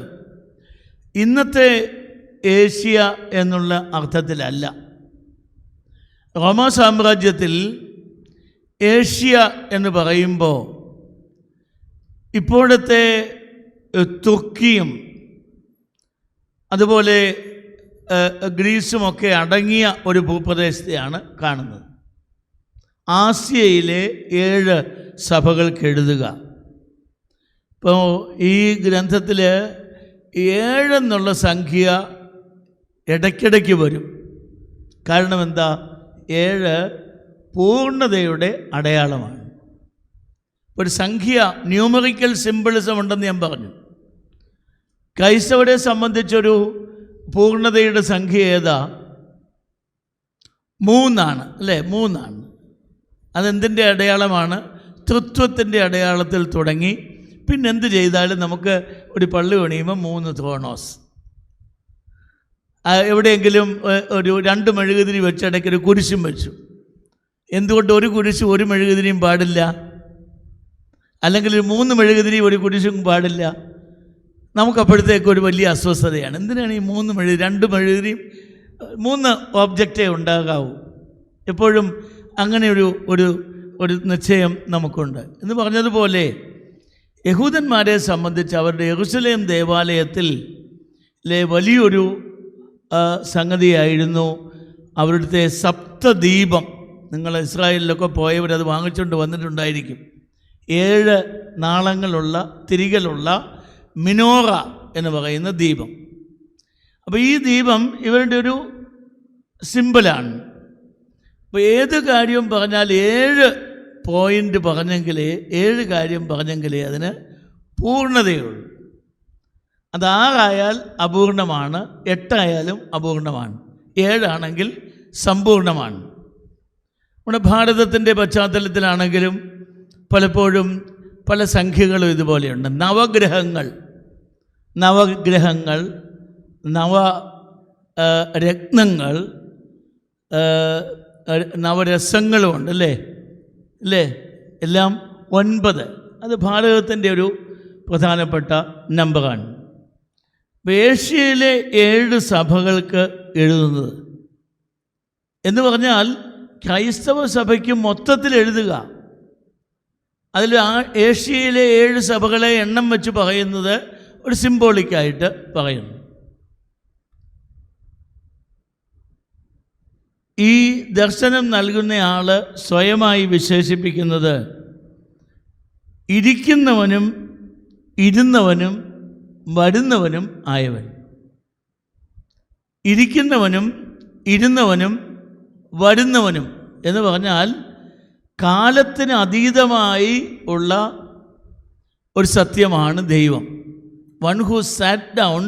ഇന്നത്തെ ഏഷ്യ എന്നുള്ള അർത്ഥത്തിലല്ല. റോമാ സാമ്രാജ്യത്തിൽ ഏഷ്യ എന്ന് പറയുമ്പോൾ ഇപ്പോഴത്തെ തുർക്കിയും അതുപോലെ ഗ്രീസുമൊക്കെ അടങ്ങിയ ഒരു ഭൂപ്രദേശത്തെയാണ് കാണുന്നത്. ആസിയയിലെ 7 സഭകൾക്ക് എഴുതുക. ഇപ്പോൾ ഈ ഗ്രന്ഥത്തിൽ 7 എന്നുള്ള സംഖ്യ ഇടയ്ക്കിടയ്ക്ക് വരും. കാരണം എന്താ? 7 പൂർണ്ണതയുടെ അടയാളമാണ്. ഒരു സംഖ്യ, ന്യൂമറിക്കൽ സിംബിളിസം ഉണ്ടെന്ന് ഞാൻ പറഞ്ഞു. ക്രൈസ്തവരെ സംബന്ധിച്ചൊരു പൂർണ്ണതയുടെ സംഖ്യ ഏതാ? 3 ആണ്, അല്ലേ? 3 ആണ്. അതെന്തിൻ്റെ അടയാളമാണ്? തൃത്വത്തിൻ്റെ അടയാളത്തിൽ തുടങ്ങി പിന്നെ എന്ത് ചെയ്താലും നമുക്ക് ഒരു പള്ളി പണിയുമ്പോൾ 3 ത്രോണോസ്. എവിടെയെങ്കിലും ഒരു 2 മെഴുകുതിരി വെച്ച് ഇടയ്ക്കൊരു കുരിശും വെച്ചു. എന്തുകൊണ്ട് ഒരു കുരിശും ഒരു മെഴുകുതിരിയും പാടില്ല? അല്ലെങ്കിൽ ഒരു 3 മെഴുകുതിരി ഒരു കുരിശും പാടില്ല? നമുക്കപ്പോഴത്തേക്ക് ഒരു വലിയ അസ്വസ്ഥതയാണ്. എന്തിനാണ് ഈ 3 മെഴുകുതിരി? 2 മെഴുകുതിരിയും 3 ഓബ്ജക്റ്റേ ഉണ്ടാകാവൂ. എപ്പോഴും അങ്ങനെ ഒരു നിശ്ചയം നമുക്കുണ്ട്. എന്ന് പറഞ്ഞതുപോലെ യഹൂദന്മാരെ സംബന്ധിച്ച് അവരുടെ യെരുശലേം ദേവാലയത്തിൽ വലിയൊരു സംഗതിയായിരുന്നു അവരുടെ സപ്തദീപം. നിങ്ങൾ ഇസ്രായേലിലൊക്കെ പോയവരത് വാങ്ങിച്ചുകൊണ്ട് വന്നിട്ടുണ്ടായിരിക്കും. 7 നാളങ്ങളുള്ള തിരികളുള്ള മിനോറ എന്ന് പറയുന്ന ദീപം. അപ്പോൾ ഈ ദീപം ഇവരുടെ ഒരു സിമ്പിളാണ്. അപ്പോൾ ഏത് കാര്യവും പറഞ്ഞാൽ 7 പോയിൻ്റ് പറഞ്ഞെങ്കിലേ, 7 കാര്യം പറഞ്ഞെങ്കിലേ അതിന് പൂർണ്ണതയുള്ളൂ. അത് 6 ആയാൽ അപൂർണമാണ്, 8 ആയാലും അപൂർണമാണ്, 7 ആണെങ്കിൽ സമ്പൂർണ്ണമാണ്. നമ്മുടെ ഭാരതത്തിൻ്റെ പശ്ചാത്തലത്തിലാണെങ്കിലും പലപ്പോഴും പല സംഖ്യകളും ഇതുപോലെയുണ്ട്. നവഗ്രഹങ്ങൾ, നവരത്നങ്ങൾ, നവരസങ്ങളുമുണ്ട്, അല്ലേ? എല്ലാം 9. അത് ഭാരതത്തിൻ്റെ ഒരു പ്രധാനപ്പെട്ട നമ്പറാണ്. ഏഷ്യയിലെ 7 സഭകൾക്ക് എഴുതുന്നത് എന്ന് പറഞ്ഞാൽ ക്രൈസ്തവ സഭയ്ക്ക് മൊത്തത്തിൽ എഴുതുക. അതിൽ ഏഷ്യയിലെ 7 സഭകളെ എണ്ണം വെച്ച് പറയുന്നത് ഒരു സിംബോളിക്കായിട്ട് പറയുന്നു. ഈ ദർശനം നൽകുന്നയാൾ സ്വയമായി വിശേഷിപ്പിക്കുന്നത് ഇരിക്കുന്നവനും ഇരുന്നവനും വരുന്നവനും ആയവൻ. ഇരിക്കുന്നവനും ഇരുന്നവനും വരുന്നവനും എന്ന് പറഞ്ഞാൽ കാലത്തിന് അതീതമായി ഉള്ള ഒരു സത്യമാണ് ദൈവം. One who sat down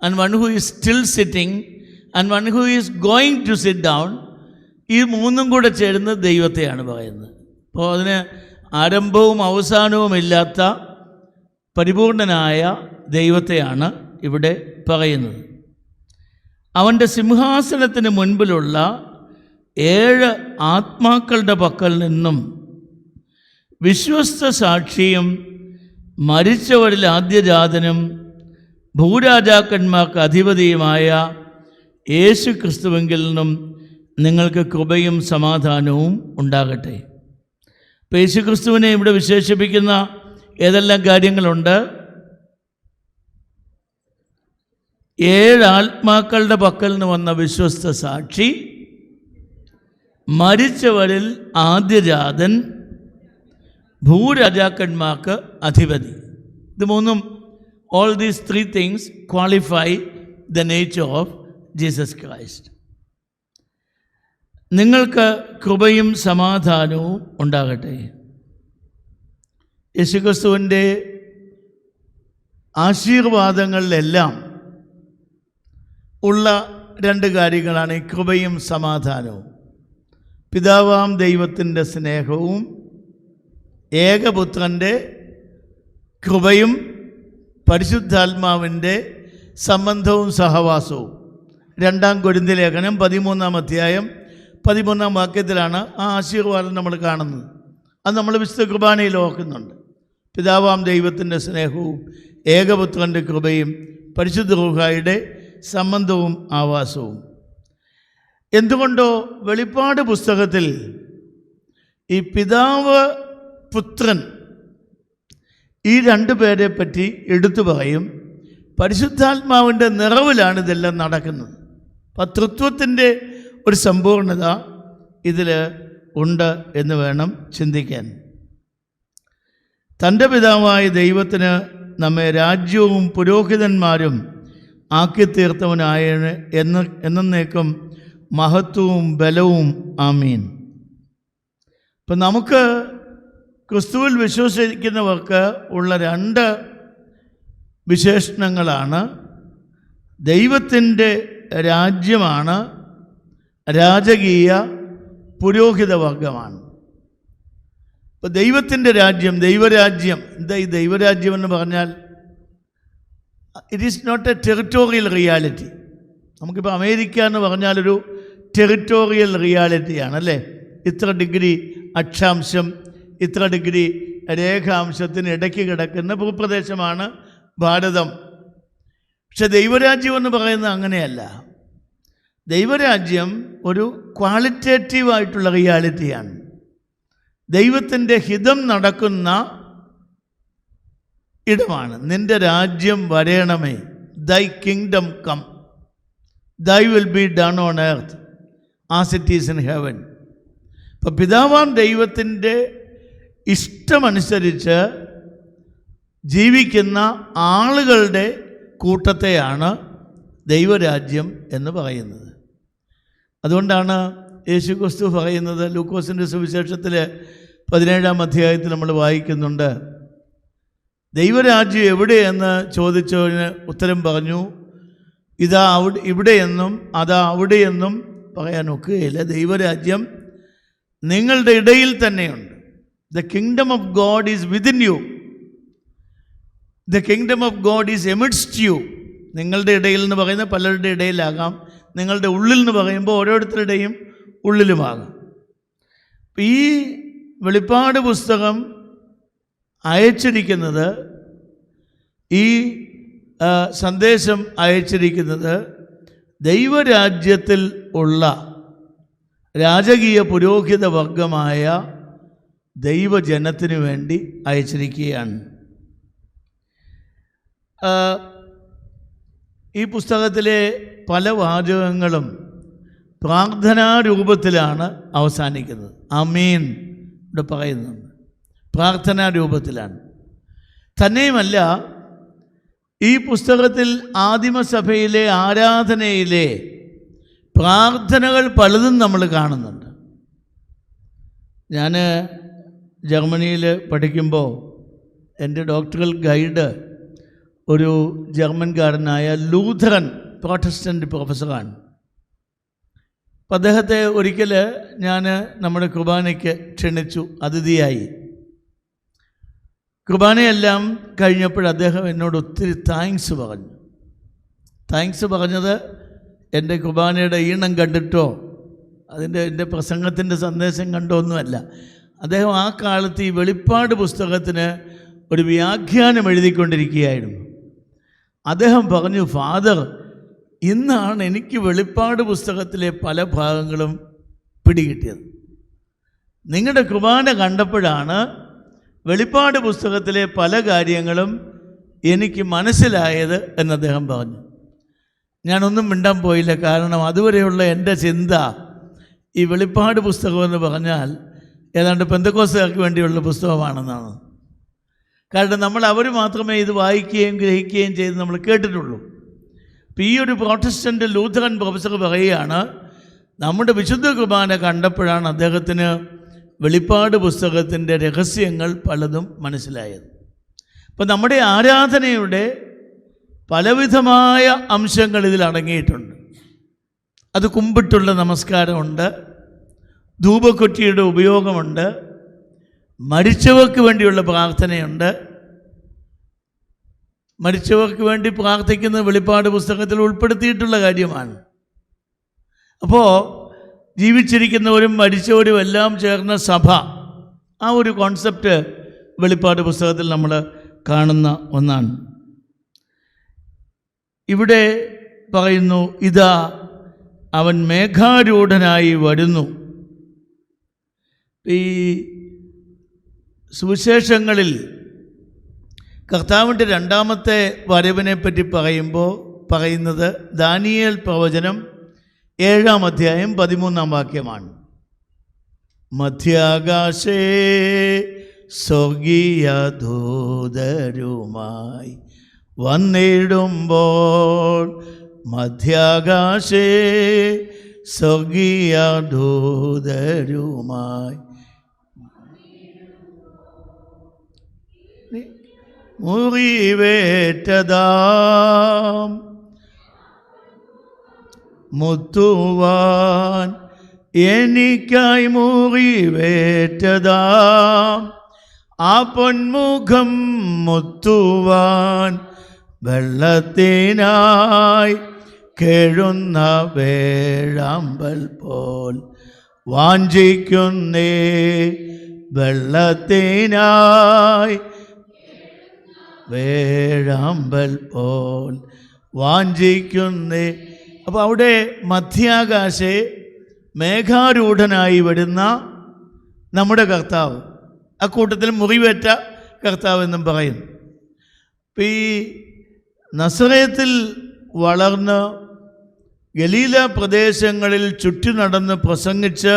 and one who is still sitting and one who is going to sit down. ഈ 3 കൂടെ ചേർന്ന് ദൈവത്തെയാണ് പറയുന്നത്. അപ്പോൾ അതിന് ആരംഭവും അവസാനവും ഇല്ലാത്ത പരിപൂർണനായ ദൈവത്തെയാണ് ഇവിടെ പറയുന്നത്. അവൻ്റെ സിംഹാസനത്തിന് മുൻപിലുള്ള 7 ആത്മാക്കളുടെ പക്കൽ നിന്നും വിശ്വസ്ത സാക്ഷിയും മരിച്ചവരിൽ ആദ്യജാതനും ഭൂരാജാക്കന്മാർക്ക് അധിപതിയുമായ യേശു ക്രിസ്തുവിങ്കിൽ നിന്നും നിങ്ങൾക്ക് കൃപയും സമാധാനവും ഉണ്ടാകട്ടെ. അപ്പോൾ യേശു ക്രിസ്തുവിനെ ഇവിടെ വിശേഷിപ്പിക്കുന്ന ഏതെല്ലാം കാര്യങ്ങളുണ്ട്? 7 ആത്മാക്കളുടെ പക്കൽ നിന്ന് വന്ന വിശ്വസ്ത സാക്ഷി, മരിച്ചവരിൽ ആദ്യജാതൻ, ഭൂരാജാക്കന്മാർക്ക് അധിപതി. ഇത് മൂന്നും, all these 3 things qualify the nature of Jesus Christ. നിങ്ങൾക്ക് കൃപയും സമാധാനവും ഉണ്ടാകട്ടെ. യേശുക്രിസ്തുവിൻ്റെ ആശീർവാദങ്ങളിലെല്ലാം ഉള്ള 2 കാര്യങ്ങളാണ് ഈ കൃപയും സമാധാനവും. പിതാവാം ദൈവത്തിൻ്റെ സ്നേഹവും ഏകപുത്രൻ്റെ കൃപയും പരിശുദ്ധാത്മാവിൻ്റെ സംബന്ധവും സഹവാസവും. 2 കൊരിന്ത്യർ ലേഖനം 13-ാം അധ്യായം 13-ാം വാക്യത്തിലാണ് ആ ആശീർവാദം നമ്മൾ കാണുന്നത്. അത് നമ്മൾ വിശുദ്ധ കുർബാനയിൽ ഓർക്കുന്നുണ്ട്. പിതാവാം ദൈവത്തിൻ്റെ സ്നേഹവും ഏകപുത്രൻ്റെ കൃപയും പരിശുദ്ധ റൂഹായുടെ സംബന്ധവും ആവാസവും. എന്തുകൊണ്ടോ വെളിപ്പാട് പുസ്തകത്തിൽ ഈ പിതാവ്, പുത്രൻ, ഈ 2 പേരെ പറ്റി എടുത്തു പറയും. പരിശുദ്ധാത്മാവിൻ്റെ നിറവിലാണ് ഇതെല്ലാം നടക്കുന്നത്. അപ്പം തൃത്വത്തിൻ്റെ ഒരു സമ്പൂർണത ഇതിൽ ഉണ്ട് എന്ന് വേണം ചിന്തിക്കാൻ. തൻ്റെ പിതാവായ ദൈവത്തിന് നമ്മെ രാജ്യവും പുരോഹിതന്മാരും ആക്കിത്തീർത്തവനായ എന്നേക്കും മഹത്വവും ബലവും ആമീൻ. അപ്പം നമുക്ക് ക്രിസ്തുവിൽ വിശ്വസിക്കുന്നവർക്ക് ഉള്ള 2 വിശേഷണങ്ങളാണ്. ദൈവത്തിൻ്റെ രാജ്യമാണ്, രാജകീയ പുരോഹിത വർഗമാണ്. ഇപ്പോൾ ദൈവത്തിൻ്റെ രാജ്യം, ദൈവരാജ്യം. എന്താ ഈ ദൈവരാജ്യം എന്ന് പറഞ്ഞാൽ? It is not a territorial reality. നമുക്കിപ്പോൾ അമേരിക്ക എന്ന് പറഞ്ഞാലൊരു ടെറിട്ടോറിയൽ റിയാലിറ്റിയാണ്, അല്ലേ? ഇത്ര ഡിഗ്രി അക്ഷാംശം, ഇത്ര ഡിഗ്രി രേഖാംശത്തിന് ഇടയ്ക്ക് കിടക്കുന്ന ഭൂപ്രദേശമാണ് ഭാരതം. പക്ഷെ ദൈവരാജ്യം എന്ന് പറയുന്നത് അങ്ങനെയല്ല. ദൈവരാജ്യം ഒരു ക്വാളിറ്റേറ്റീവായിട്ടുള്ള റിയാലിറ്റിയാണ്. ദൈവത്തിൻ്റെ ഹിതം നടക്കുന്ന ഇടമാണ്. നിൻ്റെ രാജ്യം വരേണമേ, ദൈ കിങ്ഡം കം, ദൈ will be done on earth as it is in heaven. ഇപ്പം പിതാവാം ദൈവത്തിൻ്റെ ഇഷ്ടമനുസരിച്ച് ജീവിക്കുന്ന ആളുകളുടെ കൂട്ടത്തെയാണ് ദൈവരാജ്യം എന്ന് പറയുന്നത്. അതുകൊണ്ടാണ് യേശു ക്രിസ്തു പറയുന്നത്, ലൂക്കോസിൻ്റെ സുവിശേഷത്തിൽ 17-ാം അധ്യായത്തിൽ നമ്മൾ വായിക്കുന്നുണ്ട്, ദൈവരാജ്യം എവിടെയെന്ന് ചോദിച്ചവന് ഉത്തരം പറഞ്ഞു, ഇതാ ഇവിടെയെന്നും അതാ അവിടെയെന്നും പറയാനൊക്കുകയില്ല. ദൈവരാജ്യം നിങ്ങളുടെ ഇടയിൽ തന്നെയുണ്ട്. The kingdom of God is within you. The kingdom of God is amidst you. നിങ്ങളുടെ ഇടയിൽ എന്ന് പറയുന്നത് പലരുടെ ഇടയിലാകാം, നിങ്ങളുടെ ഉള്ളിൽ എന്ന് പറയുമ്പോൾ ഓരോരുത്തരുടെയും ഉള്ളിലുമാകാം. ഈ വെളിപ്പാട് പുസ്തകം അയച്ചിരിക്കുന്നത്, ഈ സന്ദേശം അയച്ചിരിക്കുന്നത് ദൈവരാജ്യത്തിൽ ഉള്ള രാജകീയ പുരോഹിത വർഗമായ ദൈവജനത്തിനു വേണ്ടി അയച്ചിരിക്കുകയാണ്. ഈ പുസ്തകത്തിലെ പല വാചകങ്ങളും പ്രാർത്ഥനാരൂപത്തിലാണ് അവസാനിക്കുന്നത്. ആമീൻ ഇവിടെ പറയുന്നുണ്ട്, പ്രാർത്ഥനാരൂപത്തിലാണ്. തന്നെയുമല്ല, ഈ പുസ്തകത്തിൽ ആദിമസഭയിലെ ആരാധനയിലെ പ്രാർത്ഥനകൾ പലതും നമ്മൾ കാണുന്നുണ്ട്. ഞാൻ ജർമ്മനിയിൽ പഠിക്കുമ്പോൾ എൻ്റെ ഡോക്ടറൽ ഗൈഡ് ഒരു ജർമ്മൻകാരനായ ലൂഥറൻ പ്രൊട്ടസ്റ്റൻ്റ് പ്രൊഫസറാണ്. അപ്പം അദ്ദേഹത്തെ ഒരിക്കൽ ഞാൻ നമ്മുടെ കുർബാനയ്ക്ക് ക്ഷണിച്ചു, അതിഥിയായി. കുർബാനയെല്ലാം കഴിഞ്ഞപ്പോൾ അദ്ദേഹം എന്നോട് ഒത്തിരി താങ്ക്സ് പറഞ്ഞു. താങ്ക്സ് പറഞ്ഞത് എൻ്റെ കുർബാനയുടെ ഈണം കണ്ടിട്ടോ എൻ്റെ പ്രസംഗത്തിൻ്റെ സന്ദേശം കണ്ടോ ഒന്നുമല്ല. അദ്ദേഹം ആ കാലത്ത് ഈ വെളിപ്പാട് പുസ്തകത്തിന് ഒരു വ്യാഖ്യാനം എഴുതിക്കൊണ്ടിരിക്കുകയായിരുന്നു. അദ്ദേഹം പറഞ്ഞു, ഫാദർ, ഇന്നാണ് എനിക്ക് വെളിപ്പാട് പുസ്തകത്തിലെ പല ഭാഗങ്ങളും പിടികിട്ടിയത്. നിങ്ങളുടെ കുർബാന കണ്ടപ്പോഴാണ് വെളിപ്പാട് പുസ്തകത്തിലെ പല കാര്യങ്ങളും എനിക്ക് മനസ്സിലായത് എന്ന് അദ്ദേഹം പറഞ്ഞു. ഞാനൊന്നും മിണ്ടാൻ പോയില്ല. കാരണം അതുവരെയുള്ള എൻ്റെ ചിന്ത ഈ വെളിപ്പാട് പുസ്തകമെന്ന് പറഞ്ഞാൽ ഏതാണ്ട് പെന്തക്കോസ്തുകാർക്ക് വേണ്ടിയുള്ള പുസ്തകമാണെന്നാണ്. കാരണം അവർ മാത്രമേ ഇത് വായിക്കുകയും ഗ്രഹിക്കുകയും ചെയ്ത് നമ്മൾ കേട്ടിട്ടുള്ളൂ. അപ്പോൾ ഈ ഒരു പ്രോട്ടസ്റ്റൻ്റ് ലൂഥറൻ പ്രൊഫസർ പറയുകയാണ്, നമ്മുടെ വിശുദ്ധ കുർബാന കണ്ടപ്പോഴാണ് അദ്ദേഹത്തിന് വെളിപ്പാട് പുസ്തകത്തിൻ്റെ രഹസ്യങ്ങൾ പലതും മനസ്സിലായത്. അപ്പോൾ നമ്മുടെ ആരാധനയുടെ പലവിധമായ അംശങ്ങൾ ഇതിൽ അടങ്ങിയിട്ടുണ്ട്. അത് കുമ്പിട്ടുള്ള നമസ്കാരമുണ്ട്, ധൂപക്കൊറ്റിയുടെ ഉപയോഗമുണ്ട്, മരിച്ചവർക്ക് വേണ്ടിയുള്ള പ്രാർത്ഥനയുണ്ട്. മരിച്ചവർക്ക് വേണ്ടി പ്രാർത്ഥിക്കുന്ന വെളിപ്പാട് പുസ്തകത്തിൽ ഉൾപ്പെടുത്തിയിട്ടുള്ള കാര്യമാണ്. അപ്പോൾ ജീവിച്ചിരിക്കുന്നവരും മരിച്ചവരും എല്ലാം ചേർന്ന സഭ, ആ ഒരു കോൺസെപ്റ്റ് വെളിപ്പാട് പുസ്തകത്തിൽ നമ്മൾ കാണുന്ന ഒന്നാണ്. ഇവിടെ പറയുന്നു, ഇതാ അവൻ മേഘാരൂഢനായി വരുന്നു. ഈ സുവിശേഷങ്ങളിൽ കർത്താവിൻ്റെ രണ്ടാമത്തെ വരവിനെ പറ്റി പറയുന്നത് ദാനിയേൽ പ്രവചനം 7-ാം അധ്യായം 13-ാം വാക്യമാണ്. മധ്യാകാശേ സ്വർഗീയ ദൂതരുമായി വന്നിടുമ്പോൾ, മധ്യാകാശേ സ്വർഗീയ ദൂതരുമായി മുറിവേറ്റതാം മുത്തുവാൻ, എനിക്കായി മുറിവേറ്റതാം ആ പൊന്മുഖം മുത്തുവാൻ, വെള്ളത്തിനായി കേഴുന്ന വേഴാമ്പൽ പോൽ വാഞ്ചിക്കുന്നേ, വെള്ളത്തിനായി വേഴാമ്പൽ പോൽ വാഞ്ചിക്കുന്നേ. അപ്പോൾ അവിടെ മധ്യാകാശേ മേഘാരൂഢനായി വരുന്ന നമ്മുടെ കർത്താവ്, അക്കൂട്ടത്തിൽ മുറിവേറ്റ കർത്താവ് എന്നും പറയുന്നു. ഈ നസറേത്തിൽ വളർന്ന് ഗലീല പ്രദേശങ്ങളിൽ ചുറ്റി നടന്ന് പ്രസംഗിച്ച്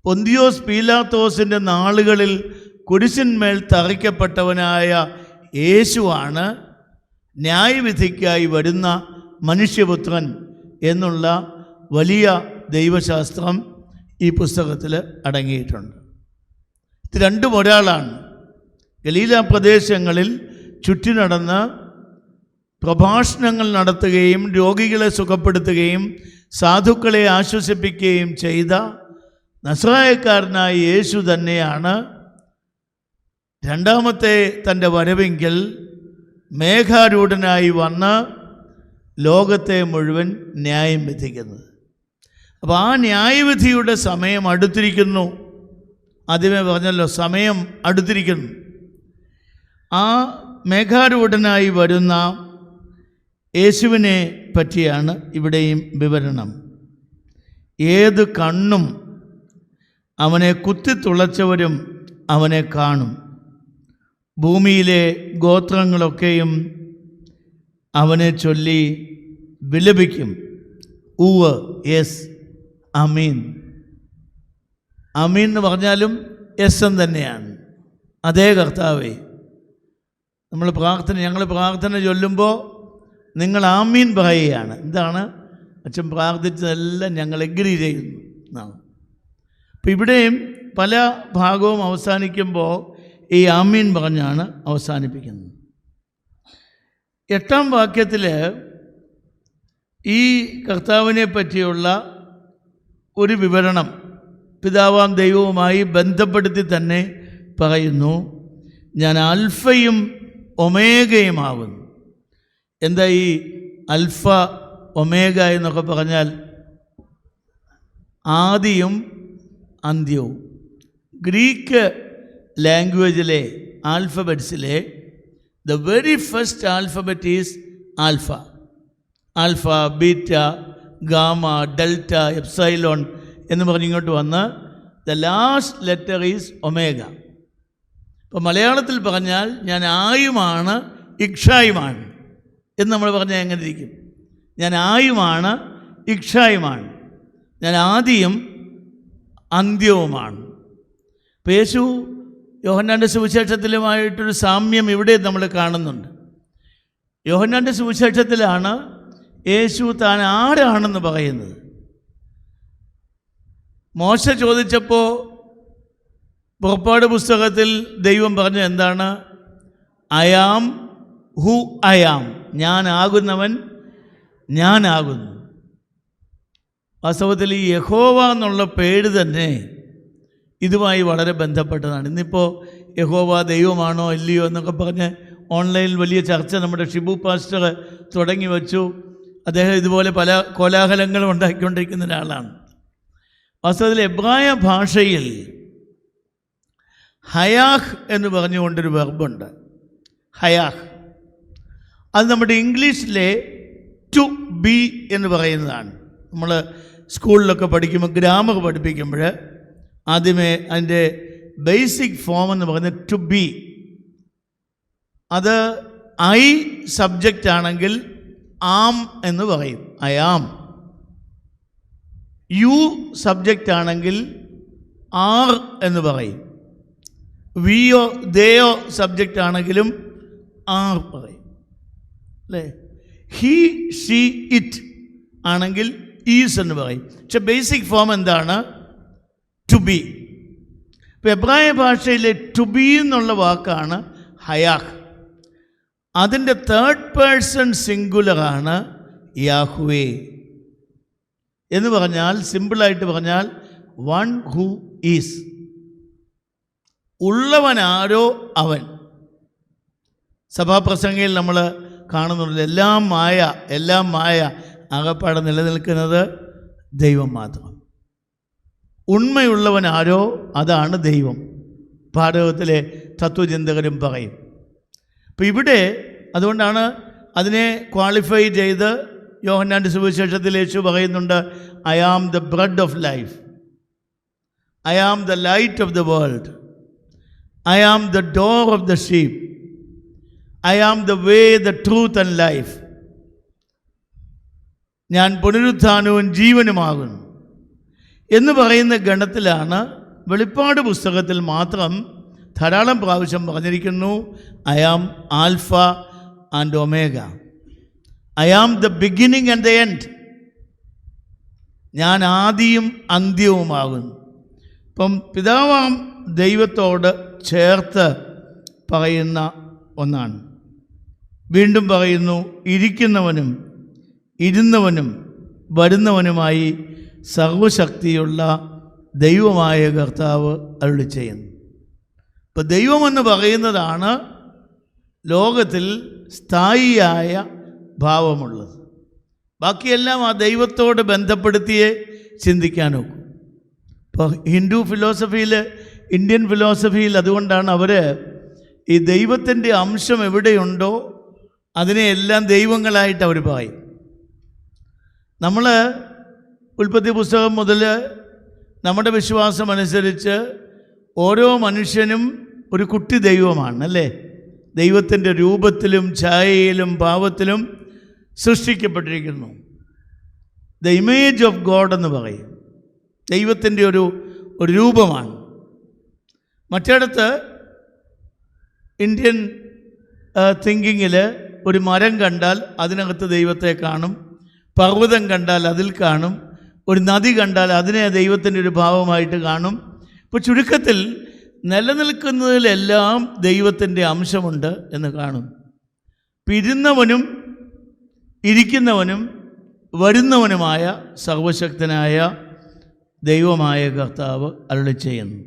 പൊന്തിയോസ് പീലാത്തോസിൻ്റെ നാളുകളിൽ കുരിശിന്മേൽ തറയ്ക്കപ്പെട്ടവനായ യേശുവാണ് ന്യായവിധിക്കായി വരുന്ന മനുഷ്യപുത്രൻ എന്നുള്ള വലിയ ദൈവശാസ്ത്രം ഈ പുസ്തകത്തിൽ അടങ്ങിയിട്ടുണ്ട്. ഇത് രണ്ടും ഒരാളാണ്. ഗലീല പ്രദേശങ്ങളിൽ ചുറ്റി നടന്ന് പ്രഭാഷണങ്ങൾ നടത്തുകയും രോഗികളെ സുഖപ്പെടുത്തുകയും സാധുക്കളെ ആശ്വസിപ്പിക്കുകയും ചെയ്ത നസ്രായക്കാരനായ യേശു തന്നെയാണ് രണ്ടാമത്തെ തൻ്റെ വരവെങ്കിൽ മേഘാരൂഢനായി വന്ന് ലോകത്തെ മുഴുവൻ ന്യായം വിധിക്കുന്നത്. അപ്പോൾ ആ ന്യായവിധിയുടെ സമയം അടുത്തിരിക്കുന്നു. ആദ്യമേ പറഞ്ഞല്ലോ, സമയം അടുത്തിരിക്കുന്നു. ആ മേഘാരൂഢനായി വരുന്ന യേശുവിനെ പറ്റിയാണ് ഇവിടെയും വിവരണം. ഏത് കണ്ണും അവനെ കുത്തിത്തുളച്ചവരും അവനെ കാണും. ഭൂമിയിലെ ഗോത്രങ്ങളൊക്കെയും അവനെ ചൊല്ലി വിലപിക്കും. ഉവ്വ്, യെസ്, അമീൻ. അമീൻ എന്ന് പറഞ്ഞാലും യെസ് എന്ന് തന്നെയാണ്. അതേ കർത്താവേ, ഞങ്ങൾ പ്രാർത്ഥന ചൊല്ലുമ്പോൾ നിങ്ങൾ ആമീൻ പറയുകയാണ്. എന്താണ്? അച്ഛൻ പ്രാർത്ഥിച്ചതെല്ലാം ഞങ്ങൾ എഗ്രി ചെയ്യുന്നു എന്നാണ്. അപ്പം ഇവിടെയും പല ഭാഗവും അവസാനിക്കുമ്പോൾ ഈ ആമീൻ പറഞ്ഞാണ് അവസാനിപ്പിക്കുന്നത്. 8-ാം വാക്യത്തിൽ ഈ കർത്താവിനെ പറ്റിയുള്ള ഒരു വിവരണം പിതാവാം ദൈവവുമായി ബന്ധപ്പെടുത്തി തന്നെ പറയുന്നു. ഞാൻ ആൽഫയും ഒമേഗയുമാകുന്നു. എന്താ ഈ അൽഫ ഒമേഗ എന്നൊക്കെ പറഞ്ഞാൽ? ആദിയും അന്ത്യവും. ഗ്രീക്ക് ലാംഗ്വേജിലെ ആൽഫബറ്റ്സിലെ the very first alphabet is alpha. Alpha, beta, gamma, delta, epsilon എന്ന് പറഞ്ഞ് ഇങ്ങോട്ട് വന്ന് the last letter is omega. ഇപ്പോൾ മലയാളത്തിൽ പറഞ്ഞാൽ ഞാൻ ആയുമാണ് ഇക്ഷായുമാണ് എന്ന് നമ്മൾ പറഞ്ഞാൽ എങ്ങനെ ഇരിക്കും? ഞാൻ ആയുമാണ് ഇക്ഷായുമാണ്, ഞാൻ ആദിയും അന്ത്യവുമാണ്. അപ്പോൾ യേശു യോഹന്നാൻ്റെ സുവിശേഷത്തിലുമായിട്ടൊരു സാമ്യം ഇവിടെ നമ്മൾ കാണുന്നുണ്ട്. യോഹന്നാൻ്റെ സുവിശേഷത്തിലാണ് യേശു താൻ ആരാണെന്ന് പറയുന്നത്. മോശ ചോദിച്ചപ്പോൾ പുറപ്പാട് പുസ്തകത്തിൽ ദൈവം പറഞ്ഞത് എന്താണ്? I am who I am, ഞാനാകുന്നവൻ ഞാനാകുന്നു. വാസ്തവത്തിൽ ഈ യഹോവ എന്നുള്ള പേര് തന്നെ ഇതുമായി വളരെ ബന്ധപ്പെട്ടതാണ്. ഇന്നിപ്പോൾ യഹോവ ദൈവമാണോ ഇല്ലയോ എന്നൊക്കെ പറഞ്ഞ് ഓൺലൈനിൽ വലിയ ചർച്ച നമ്മുടെ ഷിബു പാസ്റ്റർ തുടങ്ങി വച്ചു. അദ്ദേഹം ഇതുപോലെ പല കോലാഹലങ്ങളും ഉണ്ടാക്കിക്കൊണ്ടിരിക്കുന്ന ഒരാളാണ്. വാസ്തവത്തിൽ എബ്രായ ഭാഷയിൽ ഹയാഹ് എന്ന് പറഞ്ഞുകൊണ്ടൊരു വെർബുണ്ട്, ഹയാഹ്. അത് നമ്മുടെ ഇംഗ്ലീഷിലെ ടു ബി എന്ന് പറയുന്നതാണ്. നമ്മൾ സ്കൂളിലൊക്കെ പഠിക്കുമ്പോൾ, ഗ്രാമർ പഠിപ്പിക്കുമ്പോൾ ആദ്യമേ അതിൻ്റെ ബേസിക് ഫോം എന്ന് പറയുന്നത് ടു ബി. അത് ഐ സബ്ജക്റ്റ് ആണെങ്കിൽ ആം എന്ന് പറയും, ഐ ആം. യു സബ്ജക്റ്റ് ആണെങ്കിൽ ആർ എന്ന് പറയും. വിയോ ദേയോ സബ്ജക്റ്റ് ആണെങ്കിലും ആർ പറയും, അല്ലേ? ഹി ഷീ ഇറ്റ് ആണെങ്കിൽ ഈസ് എന്ന് പറയും. പക്ഷെ ബേസിക് ഫോം എന്താണ്? To be. ഇപ്പോൾ എബ്രായ ഭാഷയിലെ ടു ബി എന്നുള്ള വാക്കാണ് ഹയാഹ്. അതിൻ്റെ തേർഡ് പേഴ്സൺ സിംഗുലറാണ് യാഹ്വേ എന്ന് പറഞ്ഞാൽ, സിമ്പിളായിട്ട് പറഞ്ഞാൽ വൺ ഹൂ ഈസ്, ഉള്ളവനാരോ അവൻ. സഭാപ്രസംഗയിൽ നമ്മൾ കാണുന്നുണ്ട്, എല്ലാം മായ ആകപ്പാടെ നിലനിൽക്കുന്നത് ദൈവം മാത്രം. ഉണ്മയുള്ളവനാരോ അതാണ് ദൈവം, ഭാരതത്തിലെ തത്വചിന്തകരും പറയും. അപ്പോൾ ഇവിടെ അതുകൊണ്ടാണ് അതിനെ ക്വാളിഫൈ ചെയ്ത് യോഹന്നാൻ്റെ സുവിശേഷത്തിൽ യേശു പറയുന്നുണ്ട്, I am the bread of life, I am the light of the world, I am the door of the sheep, I am the way the truth and life. ഞാൻ പുനരുത്ഥാനവും ജീവനുമാകുന്നു എന്ന് പറയുന്ന ഗണത്തിലാണ് വെളിപ്പാട് പുസ്തകത്തിൽ മാത്രം ധാരാളം പ്രാവശ്യം പറഞ്ഞിരിക്കുന്നു, I am alpha and omega, I am the beginning and the end, ഞാൻ ആദിയും അന്ത്യവുമാകുന്നു. ഇപ്പം പിതാവാം ദൈവത്തോട് ചേർത്ത് പറയുന്ന ഒന്നാണ്. വീണ്ടും പറയുന്നു, ഇരിക്കുന്നവനും ഇരുന്നവനും വരുന്നവനുമായി സർവശക്തിയുള്ള ദൈവമായ കർത്താവ് അരുളി ചെയ്യുന്നു. ഇപ്പോൾ ദൈവമെന്ന് പറയുന്നതാണ് ലോകത്തിൽ സ്ഥായിയായ ഭാവമുള്ളത്. ബാക്കിയെല്ലാം ആ ദൈവത്തോട് ബന്ധപ്പെടുത്തിയേ ചിന്തിക്കാൻ നോക്കും. ഇപ്പോൾ ഹിന്ദു ഫിലോസഫിയിൽ, ഇന്ത്യൻ ഫിലോസഫിയിൽ അതുകൊണ്ടാണ് അവർ ഈ ദൈവത്തിൻ്റെ അംശം എവിടെയുണ്ടോ അതിനെയെല്ലാം ദൈവങ്ങളായിട്ട് അവർ പറയും. നമ്മൾ ഉൽപ്പത്തി പുസ്തകം മുതൽ നമ്മുടെ വിശ്വാസമനുസരിച്ച് ഓരോ മനുഷ്യനും ഒരു കുട്ടി ദൈവമാണ്, അല്ലേ? ദൈവത്തിൻ്റെ രൂപത്തിലും ഛായയിലും ഭാവത്തിലും സൃഷ്ടിക്കപ്പെട്ടിരിക്കുന്നു. ദ ഇമേജ് ഓഫ് ഗോഡ് എന്ന് പറയും. ദൈവത്തിൻ്റെ ഒരു രൂപമാണ്. മറ്റിടത്ത് ഇന്ത്യൻ തിങ്കിങ്ങിൽ ഒരു മരം കണ്ടാൽ അതിനകത്ത് ദൈവത്തെ കാണും, പർവ്വതം കണ്ടാൽ അതിൽ കാണും, ഒരു നദി കണ്ടാൽ അതിനെ ദൈവത്തിൻ്റെ ഒരു ഭാവമായിട്ട് കാണും. ഇപ്പോൾ ചുരുക്കത്തിൽ നിലനിൽക്കുന്നതിലെല്ലാം ദൈവത്തിൻ്റെ അംശമുണ്ട് എന്ന് കാണും. ഇരുന്നവനും ഇരിക്കുന്നവനും വരുന്നവനുമായ സർവശക്തനായ ദൈവമായ കർത്താവ് അരുളി ചെയ്യുന്നു.